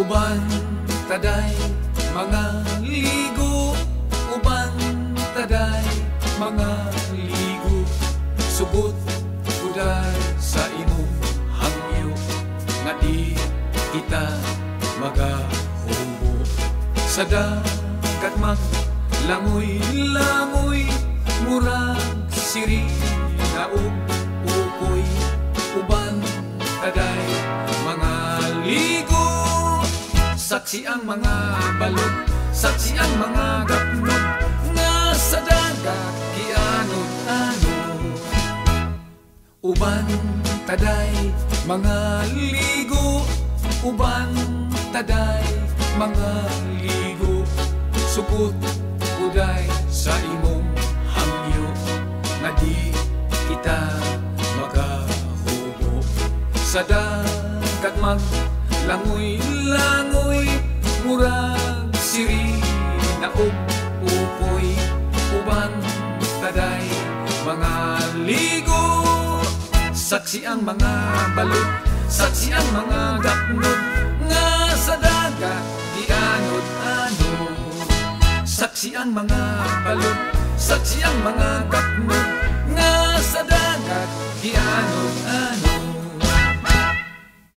uban taday mga ligo, uban taday mga ligo, subot uday sa imong hangyo nga di kita magahubo. Sa dagat maglangoy-langoy, murag siri na ukoy, uban taday mga ligo. Saksi ang mga balod, saksi ang mga gapnog, nga sa dagat kianod-anod. Uban taday mga ligo, uban taday mga ligo, subot uday sa imong hangyo nga di kita magahubo. Sa dagat maglangoy-langoy, murag siri na ukoy, uban taday mga ligo. Saksi ang mga balod, saksi ang mga gapnog, nga sa dagat gianod-anod. Saksi ang mga balod, saksi ang mga gapnog, nga sa dagat gianod-anod.